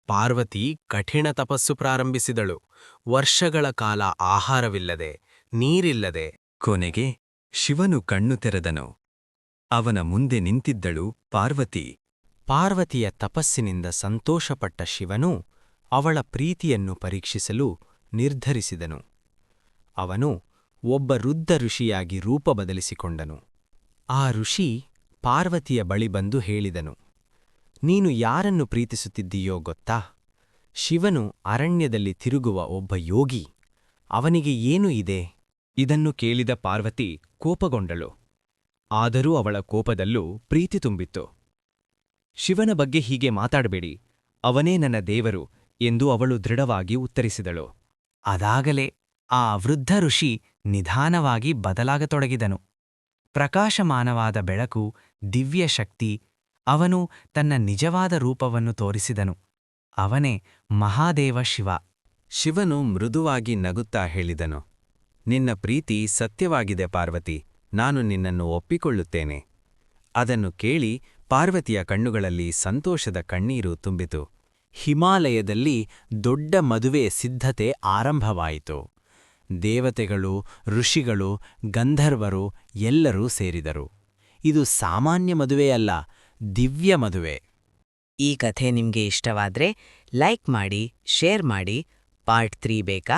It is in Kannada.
ಪಾರ್ವತಿ ಕಠಿಣ ತಪಸ್ಸು ಪ್ರಾರಂಭಿಸಿದಳು. ವರ್ಷಗಳ ಕಾಲ ಆಹಾರವಿಲ್ಲದೆ, ನೀರಿಲ್ಲದೆ. ಕೊನೆಗೆ ಶಿವನು ಕಣ್ಣು ತೆರೆದನು. ಅವನ ಮುಂದೆ ನಿಂತಿದ್ದಳು ಪಾರ್ವತಿ. ಪಾರ್ವತಿಯ ತಪಸ್ಸಿನಿಂದ ಸಂತೋಷಪಟ್ಟ ಶಿವನು ಅವಳ ಪ್ರೀತಿಯನ್ನು ಪರೀಕ್ಷಿಸಲು ನಿರ್ಧರಿಸಿದನು. ಅವನು ಒಬ್ಬ ವೃದ್ಧ ಋಷಿಯಾಗಿ ರೂಪ ಬದಲಿಸಿಕೊಂಡನು. ಆ ಋಷಿ ಪಾರ್ವತಿಯ ಬಳಿ ಬಂದು ಹೇಳಿದನು, ನೀನು ಯಾರನ್ನು ಪ್ರೀತಿಸುತ್ತಿದ್ದೀಯೋ ಗೊತ್ತಾ? ಶಿವನು ಅರಣ್ಯದಲ್ಲಿ ತಿರುಗುವ ಒಬ್ಬ ಯೋಗಿ. ಅವನಿಗೆ ಏನು ಇದೆ? ಇದನ್ನು ಕೇಳಿದ ಪಾರ್ವತಿ ಕೋಪಗೊಂಡಳು. ಆದರೂ ಅವಳ ಕೋಪದಲ್ಲೂ ಪ್ರೀತಿ ತುಂಬಿತ್ತು. ಶಿವನ ಬಗ್ಗೆ ಹೀಗೆ ಮಾತಾಡಬೇಡಿ, ಅವನೇ ನನ್ನ ದೇವರು ಎಂದು ಅವಳು ದೃಢವಾಗಿ ಉತ್ತರಿಸಿದಳು. ಅದಾಗಲೇ ಆ ವೃದ್ಧ ಋಷಿ ನಿಧಾನವಾಗಿ ಬದಲಾಗತೊಡಗಿದನು. ಪ್ರಕಾಶಮಾನವಾದ ಬೆಳಕು, ದಿವ್ಯ ಶಕ್ತಿ. ಅವನು ತನ್ನ ನಿಜವಾದ ರೂಪವನ್ನು ತೋರಿಸಿದನು. ಅವನೇ ಮಹಾದೇವ ಶಿವ. ಶಿವನು ಮೃದುವಾಗಿ ನಗುತ್ತಾ ಹೇಳಿದನು, ನಿನ್ನ ಪ್ರೀತಿ ಸತ್ಯವಾಗಿದೆ ಪಾರ್ವತಿ, ನಾನು ನಿನ್ನನ್ನು ಒಪ್ಪಿಕೊಳ್ಳುತ್ತೇನೆ. ಅದನ್ನು ಕೇಳಿ ಪಾರ್ವತಿಯ ಕಣ್ಣುಗಳಲ್ಲಿ ಸಂತೋಷದ ಕಣ್ಣೀರು ತುಂಬಿತು. ಹಿಮಾಲಯದಲ್ಲಿ ದೊಡ್ಡ ಮದುವೆ ಸಿದ್ಧತೆ ಆರಂಭವಾಯಿತು. ದೇವತೆಗಳು, ಋಷಿಗಳು, ಗಂಧರ್ವರು ಎಲ್ಲರೂ ಸೇರಿದರು. ಇದು ಸಾಮಾನ್ಯ ಮದುವೆಯಲ್ಲ, ದಿವ್ಯ ಮದುವೆ. ಈ ಕಥೆ ನಿಮ್ಗೆ ಇಷ್ಟವಾದ್ರೆ ಲೈಕ್ ಮಾಡಿ, ಶೇರ್ ಮಾಡಿ. ಪಾರ್ಟ್ 3 ಬೇಕಾ?